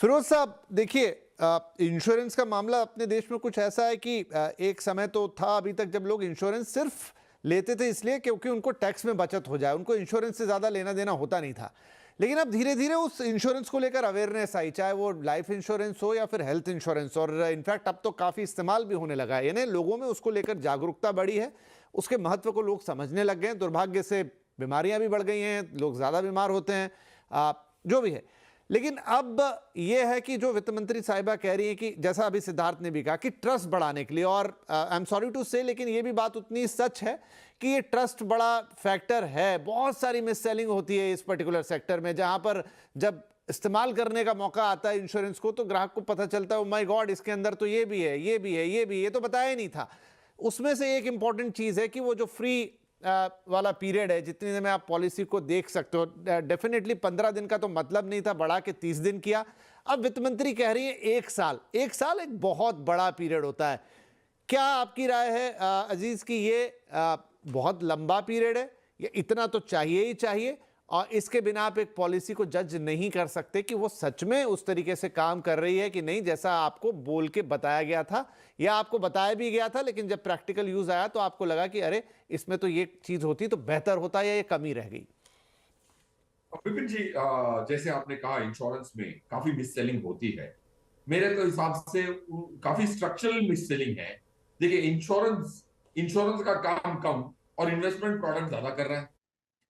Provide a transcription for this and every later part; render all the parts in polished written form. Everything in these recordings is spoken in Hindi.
फिरोज साहब देखिए, इंश्योरेंस का मामला अपने देश में कुछ ऐसा है कि एक समय तो था अभी तक जब लोग इंश्योरेंस सिर्फ लेते थे इसलिए क्योंकि उनको टैक्स में बचत हो जाए, उनको इंश्योरेंस से ज़्यादा लेना देना होता नहीं था। लेकिन अब धीरे धीरे उस इंश्योरेंस को लेकर अवेयरनेस आई, चाहे वो लाइफ इंश्योरेंस हो या फिर हेल्थ इंश्योरेंस, और इनफैक्ट अब तो काफ़ी इस्तेमाल भी होने लगा है। यानी लोगों में उसको लेकर जागरूकता बढ़ी है, उसके महत्व को लोग समझने लग गए हैं। दुर्भाग्य से बीमारियां भी बढ़ गई हैं, लोग ज़्यादा बीमार होते हैं, जो भी है। लेकिन अब यह है कि जो वित्त मंत्री साहिबा कह रही हैं कि जैसा अभी सिद्धार्थ ने भी कहा कि ट्रस्ट बढ़ाने के लिए, और आई एम सॉरी टू से, लेकिन यह भी बात उतनी सच है कि ये ट्रस्ट बड़ा फैक्टर है। बहुत सारी मिस सेलिंग होती है इस पर्टिकुलर सेक्टर में, जहां पर जब इस्तेमाल करने का मौका आता है इंश्योरेंस को तो ग्राहक को पता चलता है, ओ माय गॉड, इसके अंदर तो ये भी है, ये भी है, ये भी, ये तो बताया ही नहीं था। उसमें से एक इंपॉर्टेंट चीज है कि वो जो फ्री वाला पीरियड है, जितनी देर में आप पॉलिसी को देख सकते हो, डेफिनेटली 15 दिन का तो मतलब नहीं था, बढ़ा के 30 दिन किया। अब वित्त मंत्री कह रही है 1 साल। 1 साल एक बहुत बड़ा पीरियड होता है। क्या आपकी राय है अजीज की ये बहुत लंबा पीरियड है, ये इतना तो चाहिए ही चाहिए, और इसके बिना आप एक पॉलिसी को जज नहीं कर सकते कि वो सच में उस तरीके से काम कर रही है कि नहीं, जैसा आपको बोल के बताया गया था, या आपको बताया भी गया था लेकिन जब प्रैक्टिकल यूज आया तो आपको लगा कि अरे इसमें तो ये चीज होती तो बेहतर होता, या ये कमी रह गई। विपिन जी, जैसे आपने कहा इंश्योरेंस में काफी मिस सेलिंग होती है। मेरे तो हिसाब से काफी स्ट्रक्चरल मिस सेलिंग है। देखिए, इंश्योरेंस इंश्योरेंस का काम कम और इन्वेस्टमेंट प्रोडक्ट ज्यादा कर रहा है।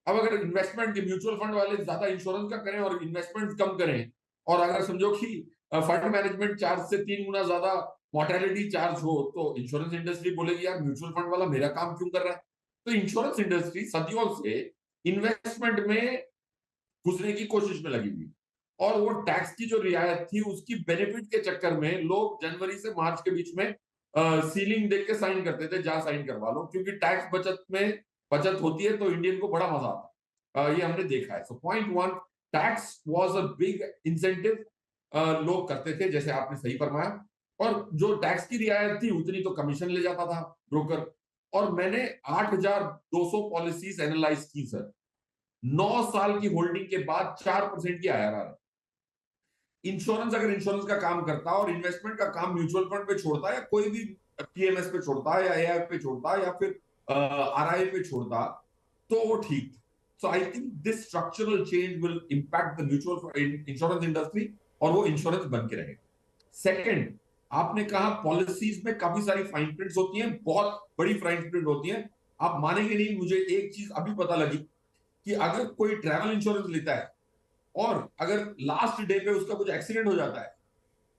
अब अगर इन्वेस्टमेंट के म्यूचुअल फंड वाले ज्यादा इंश्योरेंस का करें और इन्वेस्टमेंट कम करें, और अगर समझो कि फंड मैनेजमेंट चार्ज से 3 गुना ज्यादा मोर्टेलिटी चार्ज हो, तो इंश्योरेंस इंडस्ट्री बोलेगी यार म्यूचुअल फंड वाला मेरा काम क्यों कर रहा है। तो इंश्योरेंस इंडस्ट्री सदियों से इन्वेस्टमेंट में घुसने की कोशिश में लगी हुई, और वो टैक्स की जो रियायत थी उसकी बेनिफिट के चक्कर में लोग जनवरी से मार्च के बीच में सीलिंग देख के साइन करते थे, जा साइन करवा लो, क्योंकि टैक्स बचत में बचत होती है तो इंडियन को बड़ा मजा आता है। ये हमने देखा है। So point one, tax was a big incentive. लोग करते थे, जैसे आपने सही फरमाया, और जो टैक्स की रियायत थी उतनी तो कमीशन ले जाता था ब्रोकर। और मैंने 8,200 पॉलिसीज एनालाइज की सर। 9 साल की होल्डिंग के बाद 4% की आईआरआर है। इंश्योरेंस अगर इंश्योरेंस का काम करता और इन्वेस्टमेंट का काम म्यूचुअल फंड पे छोड़ता, या कोई भी पीएमएस पे छोड़ता, या एआईएफ पे छोड़ता, या फिर आरआई पे छोड़ता, तो वो ठीक। So I think this structural change will impact the mutual insurance industry, और वो इंश्योरेंस बन के रहेगा। सेकंड, आपने कहा पॉलिसीज में काफी सारी फाइन प्रिंट्स होती हैं, बहुत बड़ी फाइन प्रिंट होती है। आप मानेंगे नहीं, मुझे एक चीज अभी पता लगी कि अगर कोई ट्रैवल इंश्योरेंस लेता है और अगर लास्ट डे पे उसका कुछ एक्सीडेंट हो जाता है,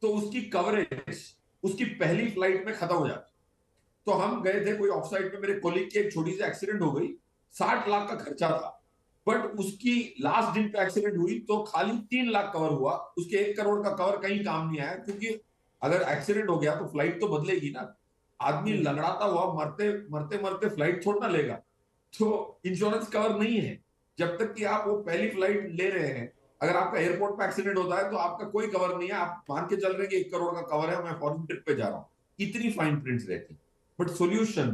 तो उसकी कवरेज उसकी पहली फ्लाइट में खत्म हो जाती है। तो हम गए थे कोई ऑफ साइड में, मेरे कोलीग की एक छोटी सी एक्सीडेंट हो गई, 60 लाख का खर्चा था, बट उसकी लास्ट दिन पे एक्सीडेंट हुई तो खाली 3 लाख कवर हुआ, उसके 1 करोड़ का कवर कहीं काम नहीं आया, क्योंकि अगर एक्सीडेंट हो गया तो फ्लाइट तो बदलेगी ना। आदमी लंगड़ाता हुआ मरते मरते मरते फ्लाइट छोड़ ना लेगा। तो इंश्योरेंस कवर नहीं है जब तक कि आप वो पहली फ्लाइट ले रहे हैं। अगर आपका एयरपोर्ट पे एक्सीडेंट होता है तो आपका कोई कवर नहीं है, आप मान के चल रहे हैं कि 1 करोड़ का कवर है, मैं फॉरेन ट्रिप पे जा रहा हूं, इतनी फाइन प्रिंट्स रहती। बट सोल्यूशन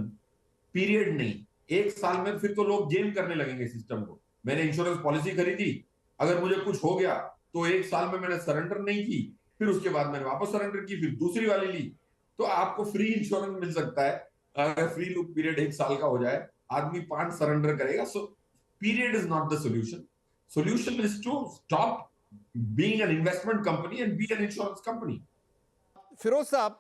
पीरियड नहीं। 1 साल में फिर तो लोग गेम करने लगेंगे सिस्टम को। मैंने इंश्योरेंस पॉलिसी खरीदी, अगर मुझे कुछ हो गया तो 1 साल में मैंने सरेंडर नहीं की, फिर उसके बाद मैंने वापस सरेंडर की, फिर दूसरी वाली ली, तो आपको फ्री इंश्योरेंस मिल सकता है। अगर फ्री लुक पीरियड 1 साल का हो जाए, आदमी 5 सरेंडर करेगा। So period is not the solution. Solution is to stop being an investment company and be an insurance company. Firoz साहब,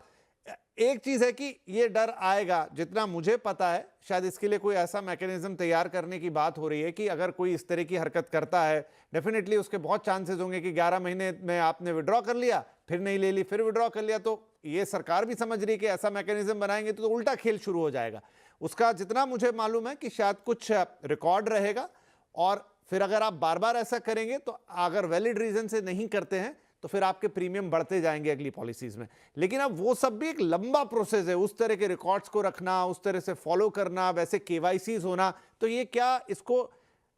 एक चीज है कि ये डर आएगा, जितना मुझे पता है शायद इसके लिए कोई ऐसा मैकेनिज्म तैयार करने की बात हो रही है कि अगर कोई इस तरह की हरकत करता है, डेफिनेटली उसके बहुत चांसेस होंगे कि 11 महीने में आपने विड्रॉ कर लिया, फिर नहीं ले ली, फिर विड्रॉ कर लिया, तो ये सरकार भी समझ रही है कि ऐसा मैकेनिज्म बनाएंगे तो उल्टा खेल शुरू हो जाएगा। उसका जितना मुझे मालूम है कि शायद कुछ रिकॉर्ड रहेगा, और फिर अगर आप बार बार ऐसा करेंगे तो अगर वैलिड रीजन से नहीं करते हैं तो फिर आपके प्रीमियम बढ़ते जाएंगे अगली पॉलिसीज में। लेकिन अब वो सब भी एक लंबा प्रोसेस है, उस तरह के रिकॉर्ड्स को रखना, उस तरह से फॉलो करना, वैसे केवाईसीज होना, तो ये क्या इसको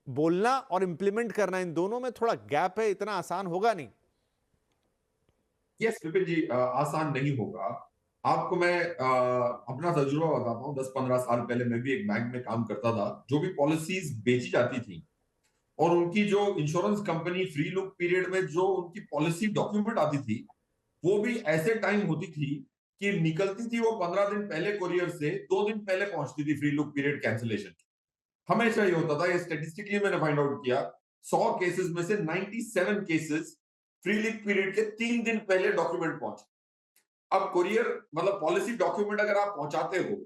बोलना और इंप्लीमेंट करना, इन दोनों में थोड़ा गैप है, इतना आसान होगा नहीं। यस विपिन जी, आसान नहीं होगा। आपको मैं अपना तजुर्बा बताता हूँ। 10-15 साल पहले मैं भी एक बैंक में काम करता था। जो भी पॉलिसीज बेची जाती थी और उनकी जो insurance company free look period में जो उनकी पॉलिसी डॉक्यूमेंट आती थी, वो भी ऐसे टाइम होती थी कि निकलती थी वो 15 दिन पहले कोरियर से, 2 दिन पहले पहुंचती थी फ्री लुक पीरियड कैंसिलेशन। हमेशा ये होता था, ये स्टेटिस्टिकली मैंने फाइंड आउट किया, 100 केसेस में से 97 केसेस फ्री लुक पीरियड के 3 दिन पहले डॉक्यूमेंट पहुंचे। अब कोरियर मतलब पॉलिसी डॉक्यूमेंट अगर आप पहुंचाते हो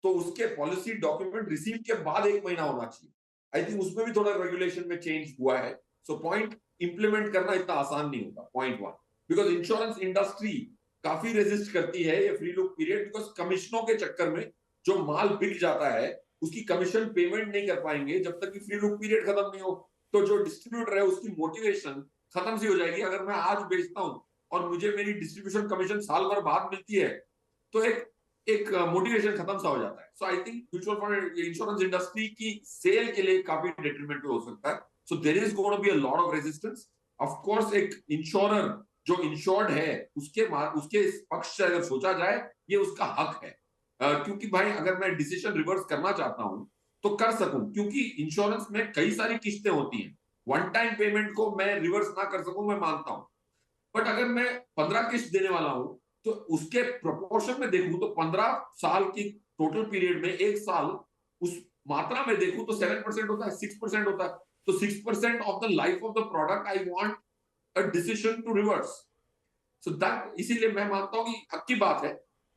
तो उसके पॉलिसी डॉक्यूमेंट रिसीव के बाद 1 महीना होना चाहिए। आई थिंक उसमें भी थोड़ा रेगुलेशन में चेंज हुआ है। सो पॉइंट इंप्लीमेंट करना इतना आसान नहीं होगा, point one. Because insurance industry काफी रेजिस्ट करती है ये फ्री लुक पीरियड, बिकॉज कमीशनों के चक्कर में जो माल बिक जाता है उसकी कमीशन पेमेंट नहीं कर पाएंगे जब तक कि फ्री लुक पीरियड खत्म नहीं हो। तो जो डिस्ट्रीब्यूटर है उसकी मोटिवेशन खत्म सी हो जाएगी। अगर मैं आज बेचता हूं और मुझे मेरी डिस्ट्रीब्यूशन कमीशन साल भर बाद मिलती है तो एक एक मोटिवेशन खत्म सा हो जाता है। So I think mutual fund insurance industry की सेल के लिए काफी डिट्रीमेंटल हो सकता है। So there is going to be a lot of resistance. Of course एक इंश्योरर जो इंश्योर्ड है उसके पक्ष से अगर सोचा जाए ये उसका हक है। क्योंकि भाई अगर मैं डिसीजन रिवर्स करना चाहता हूं तो कर सकूं, क्योंकि इंश्योरेंस में कई सारी किस्तें होती हैं। वन टाइम पेमेंट को मैं रिवर्स ना कर सकूं मैं मानता हूं, बट अगर मैं 15 किस्त देने वाला हूं तो उसके प्रोपोर्शन में देखूं तो 15 साल की टोटल पीरियड में एक साल उस मात्रा में देखूं तो 7% होता है, 6% होता है। तो 6% of the life of the product I want a decision to reverse. So that इसीलिए मैं मानता हूं कि हक की बात है।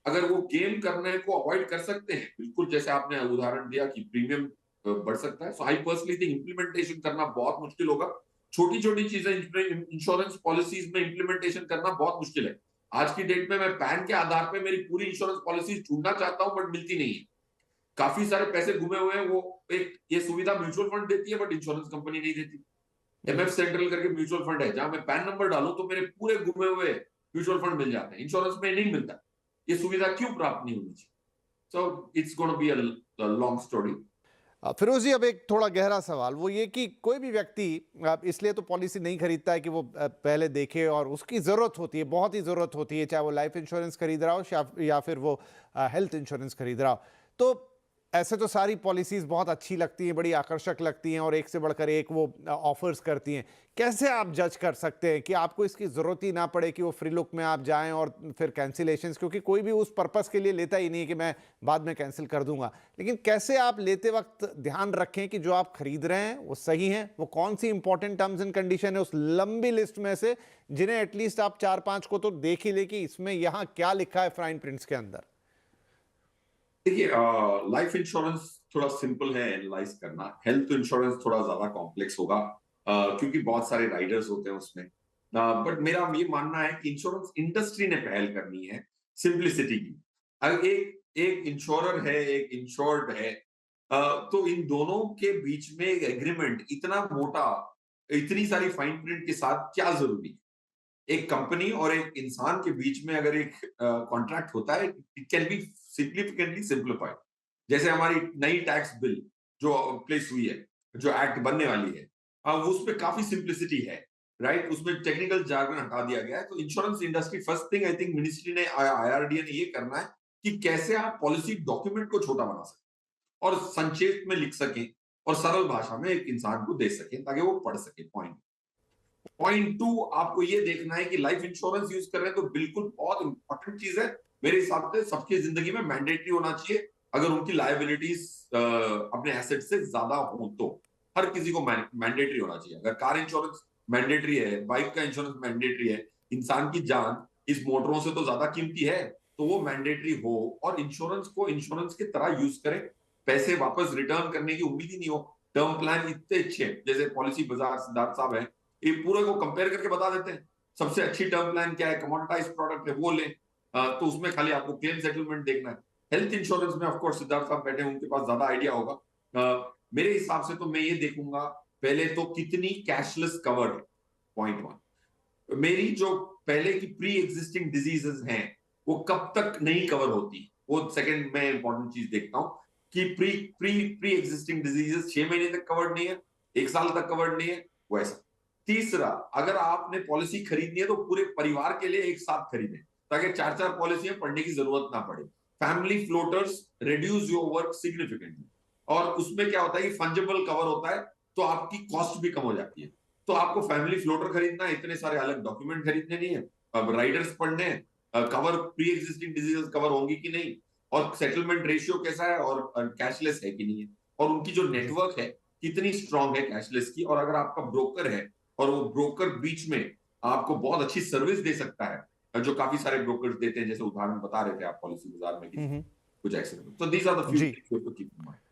अगर वो गेम करने को अवॉइड कर सकते हैं, बिल्कुल जैसे आपने उदाहरण दिया कि प्रीमियम बढ़ सकता है। So I personally think implementation करना बहुत मुश्किल होगा। छोटी छोटी चीजें इंश्योरेंस पॉलिसीज में इंप्लीमेंटेशन करना बहुत मुश्किल है। आज की डेट में मैं पैन के आधार पे मेरी पूरी इंश्योरेंस पॉलिसी ढूंढना चाहता हूं बट मिलती नहीं है। काफी सारे पैसे घूमे हुए हैं। वो एक ये सुविधा म्यूचुअल फंड देती है बट इंश्योरेंस कंपनी नहीं देती। एमएफ सेंट्रल करके म्यूचुअल फंड है, जहां मैं पैन नंबर डालूं तो मेरे पूरे घूमे हुए म्यूचुअल फंड मिल जाते हैं, इंश्योरेंस में नहीं मिलता। ये सुविधा क्यों प्राप्त नहीं होनी चाहिए? So it's gonna be a long story. Firoz ji, अब एक थोड़ा गहरा सवाल वो ये कि कोई भी व्यक्ति इसलिए तो पॉलिसी नहीं खरीदता है कि वो पहले देखे, और उसकी ज़रूरत होती है, बहुत ही ज़रूरत होती है, चाहे वो लाइफ इंश्योरेंस खरीद रहा हो या फिर वो हेल्थ इंश्योरेंस खरीद रहा हो। तो ऐसे तो सारी पॉलिसीज़ बहुत अच्छी लगती हैं, बड़ी आकर्षक लगती हैं और एक से बढ़कर एक वो ऑफर्स करती हैं। कैसे आप जज कर सकते हैं कि आपको इसकी ज़रूरत ही ना पड़े कि वो फ्री लुक में आप जाएं और फिर कैंसिलेशंस, क्योंकि कोई भी उस पर्पस के लिए लेता ही नहीं कि मैं बाद में कैंसिल कर दूंगा। लेकिन कैसे आप लेते वक्त ध्यान रखें कि जो आप खरीद रहे हैं वो सही है, वो कौन सी इंपॉर्टेंट टर्म्स एंड कंडीशन है उस लंबी लिस्ट में से, जिन्हें एटलीस्ट आप 4-5 को तो देख ही ले कि इसमें यहां क्या लिखा है फाइन प्रिंट्स के अंदर। देखिए, लाइफ इंश्योरेंस थोड़ा सिंपल है एनालाइज करना। हेल्थ इंश्योरेंस थोड़ा ज्यादा कॉम्प्लेक्स होगा, क्योंकि बहुत सारे राइडर्स होते हैं उसमें। बट मेरा ये मानना है कि इंश्योरेंस इंडस्ट्री ने पहल करनी है सिंप्लिसिटी की। अगर एक एक इंश्योरर है, एक इंश्योर्ड है, तो इन दोनों के बीच में एक एग्रीमेंट इतना मोटा, इतनी सारी फाइन प्रिंट के साथ क्या जरूरी? एक कंपनी और एक इंसान के बीच में अगर एक कॉन्ट्रैक्ट होता है, it can be significantly simplified. जैसे हमारी नई टैक्स बिल जो प्लेस हुई है, जो एक्ट बनने वाली है, उसमें काफी सिंप्लिसिटी है, राइट? उसमें टेक्निकल जार्गन हटा दिया गया है। तो insurance industry first thing I think ministry ने, आईआरडीए ने ये करना है कि कैसे आप पॉलिसी डॉक्यूमेंट को छोटा बना सकें और संक्षेप में लिख सकें और सरल भाषा में एक इंसान को दे सकें ताकि वो पढ़ सके। पॉइंट टू, आपको ये देखना है कि लाइफ इंश्योरेंस यूज कर रहे हैं तो बिल्कुल बहुत इंपॉर्टेंट चीज है मेरे हिसाब से, सबकी जिंदगी में मैंडेटरी होना चाहिए। अगर उनकी लायबिलिटीज अपने एसेट से ज्यादा हो तो हर किसी को मैंडेटरी होना चाहिए। अगर कार इंश्योरेंस मैंडेटरी है, बाइक का इंश्योरेंस मैंडेटरी है, इंसान की जान इस मोटरों से तो ज्यादा कीमती है, तो वो मैंडेटरी हो और इंश्योरेंस को इंश्योरेंस की तरह यूज करें। पैसे वापस रिटर्न करने की उम्मीद ही नहीं हो। टर्म प्लान इतने अच्छे, जैसे पॉलिसी बाजार सिद्धार्थ साहब है, ये पूरे को कंपेयर करके बता देते हैं सबसे अच्छी टर्म प्लान क्या है, कमोडिटाइज प्रोडक्ट है वो लें। तो उसमें खाली आपको क्लेम सेटलमेंट देखना है। हेल्थ इंश्योरेंस में ऑफ कोर्स सिद्धार्थ साहब बैठे हैं, उनके पास ज्यादा आइडिया होगा। मेरे हिसाब से तो मैं ये देखूंगा पहले तो कितनी कैशलेस कवर है, पॉइंट वन। मेरी जो पहले की प्री एग्जिस्टिंग डिजीजेस हैं वो कब तक नहीं कवर होती, वो सेकंड में इंपॉर्टेंट चीज देखता हूं कि pre pre pre existing diseases 6 महीने तक कवर्ड नहीं है, 1 साल तक कवर्ड नहीं है, वैसा। तीसरा, अगर आपने पॉलिसी खरीदनी है तो पूरे परिवार के लिए एक साथ खरीदें ताकि 4-4 पॉलिसियां पढ़ने की जरूरत ना पड़े। Family floaters reduce your work significantly. और उसमें क्या होता है कि फंजिबल कवर होता है, तो आपकी कॉस्ट भी कम हो जाती है। तो आपको फैमिली फ्लोटर खरीदना है, इतने सारे अलग डॉक्यूमेंट खरीदने नहीं है, अब राइडर्स पढ़ने हैं, cover pre existing diseases cover होंगी कि नहीं, और सेटलमेंट रेशियो कैसा है, और कैशलेस है कि नहीं है, और उनकी जो नेटवर्क है कितनी स्ट्रांग है कैशलेस की, और अगर आपका ब्रोकर है और वो ब्रोकर बीच में आपको बहुत अच्छी सर्विस दे सकता है, जो काफी सारे ब्रोकर्स देते हैं, जैसे उदाहरण बता रहे थे आप पॉलिसी बाजार में किसी हम्म, कुछ एक्सीडेंट, तो दीज आर द फ्यू जी। Things you have to keep in mind.